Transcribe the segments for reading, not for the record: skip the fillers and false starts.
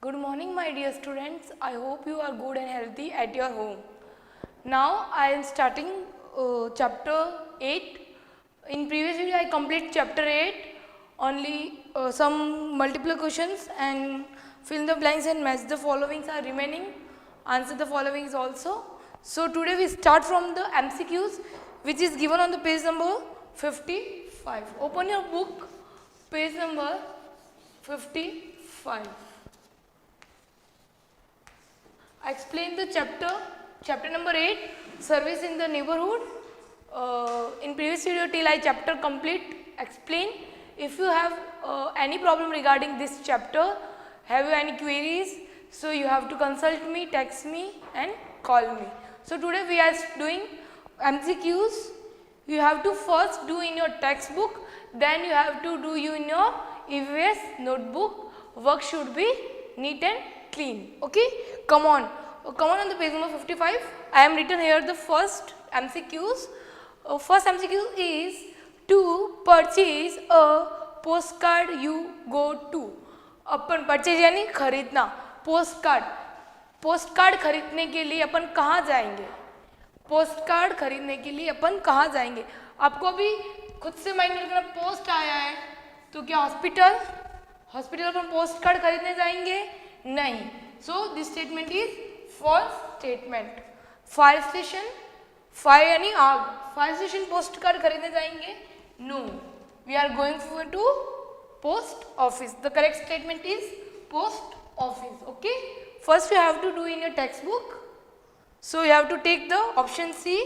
Good morning, my dear students. I hope you are good and healthy at your home. Now I am starting chapter 8. In previous video I complete chapter 8. Only some multiple questions and fill in the blanks and match the followings are remaining. Answer the followings also. So today we start from the MCQs which is given on the page number 55. Open your book, page number 55. I explained the chapter number 8, service in the neighborhood. In previous video till I chapter complete explain. If you have any problem regarding this chapter, have you any queries, so you have to consult me, text me and call me. So today we are doing MCQs. You have to first do in your textbook, then you have to do you in your EVS notebook. Work should be neat and clean. Okay, come on the page number 55. I am written here the first MCQs. First MCQ is to purchase a postcard you go to. Upon purchase यानी खरीदना. Postcard खरीदने के लिए अपन कहाँ जाएंगे? Postcard खरीदने के लिए अपन कहाँ जाएंगे? आपको अभी खुद से माइंड करना, पोस्ट आया है तो क्या हॉस्पिटल अपन पोस्टकार्ड खरीदने जाएंगे? नहीं. So this statement is false statement. Fire station, fire यानी आग, फायर स्टेशन पोस्टकार्ड खरीदने जाएंगे? No, we are going for to post office. The correct statement is post office. Okay, first you have to do in your textbook, so you have to take the option C,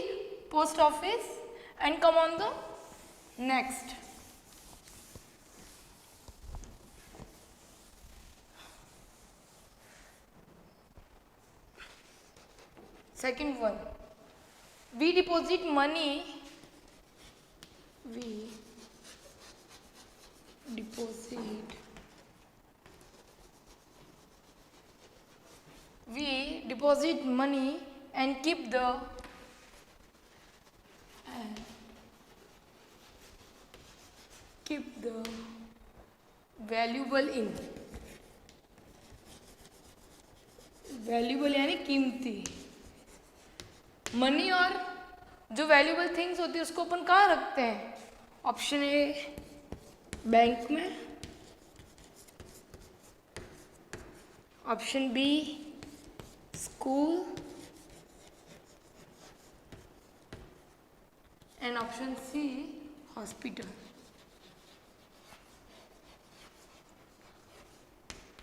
post office, and come on the next. Second one, we deposit money, we deposit money and keep the valuable in. Valuable यानी कीमती. Money और जो valuable things होती है उसको अपन कहाँ रखते हैं? ऑप्शन ए बैंक में, option B school and option C hospital.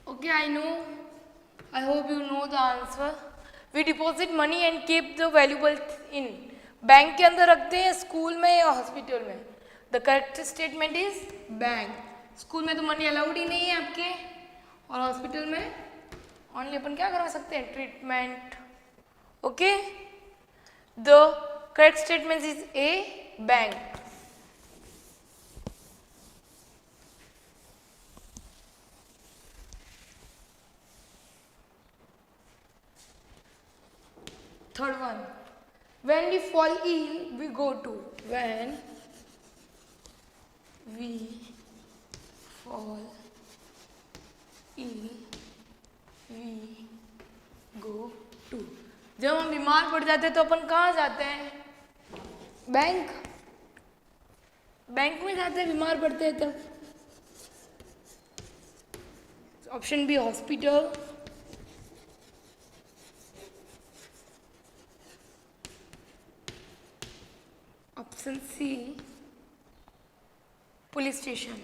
Okay, I hope you know the answer. We deposit money and keep the valuable in. Bank के अंदर रखते हैं, स्कूल में या हॉस्पिटल में? The correct statement is bank. School में तो money allowed ही नहीं है आपके, और हॉस्पिटल में ओनली अपन क्या करवा सकते हैं? Treatment. Okay, the correct statement is a, bank. Third one, when we fall ill, we go to. When we fall ill, we go to. जब हम बीमार पड़ जाते हैं तो अपन कहाँ जाते हैं? बैंक. बैंक में जाते हैं बीमार पड़ते हैं तब. Option B hospital, option C police station.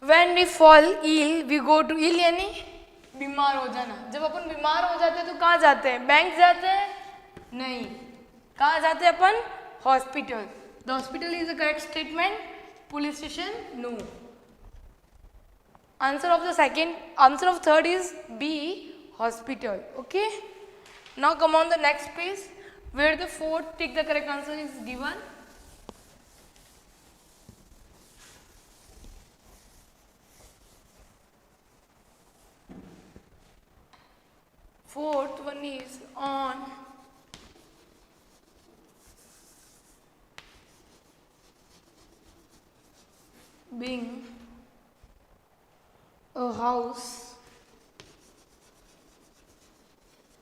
When we fall ill, we go to. ill यानी बीमार हो जाना. जब अपन बीमार हो जाते हैं तो कहाँ जाते हैं? बैंक जाते हैं? नहीं. कहाँ जाते हैं अपन? Hospital. The hospital is the correct statement. Police station no. Answer of third is B, hospital. Okay, now come on the next page where the fourth take the correct answer is given. Fourth one is on being a house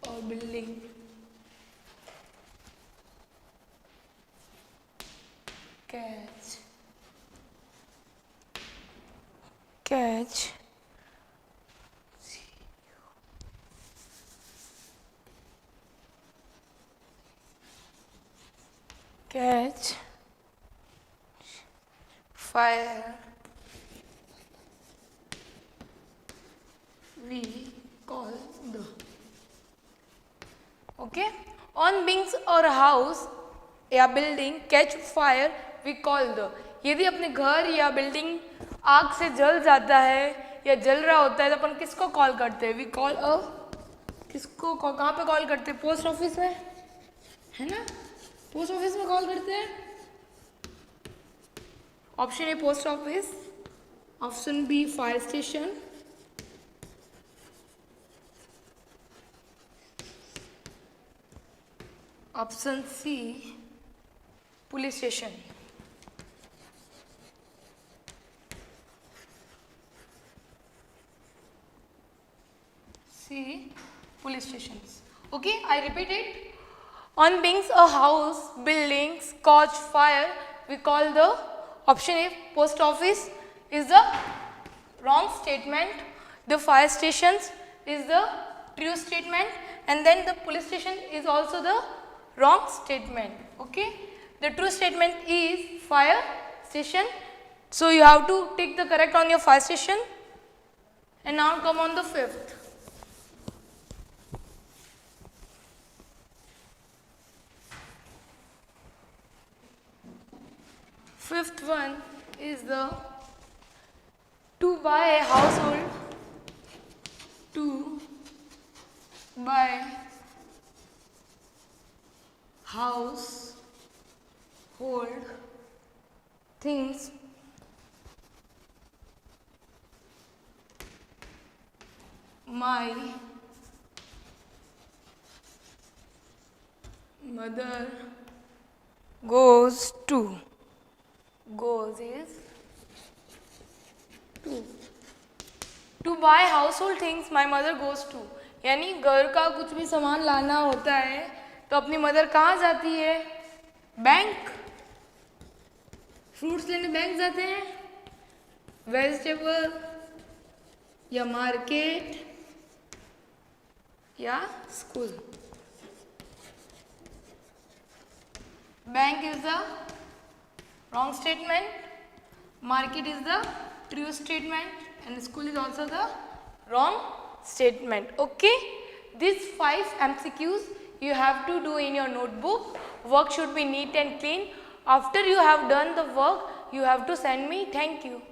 or building catch fire, we call the. Okay, on beings or house या building catch fire we call the. यदि अपने घर या building आग से जल जाता है या जल रहा होता है तो अपन किसको कॉल करते हैं? वी कॉल अ. किसको कहाँ पे कॉल करते हैं? पोस्ट ऑफिस में, है ना? पोस्ट ऑफिस में कॉल करते हैं. Option A post office, option B fire station, option C police station. C police station. Okay, I repeat it. On beings a house, buildings, catch fire, we call the. Option A post office is the wrong statement. The fire stations is the true statement, and then the police station is also the wrong statement. Okay, the true statement is fire station. So you have to take the correct on your fire station. And now come on the fifth. Fifth one is the to buy a household, to buy household things my mother goes to. Goes is to buy household things my mother goes to. यानी घर का कुछ भी सामान लाना होता है तो अपनी मदर कहाँ जाती है? बैंक. फ्रूट्स लेने बैंक जाते हैं, वेजिटेबल या मार्केट या school. Bank is the wrong statement, market is the true statement, and school is also the wrong statement. Okay, these 5 MCQs you have to do in your notebook. Work should be neat and clean. After you have done the work, you have to send me. Thank you.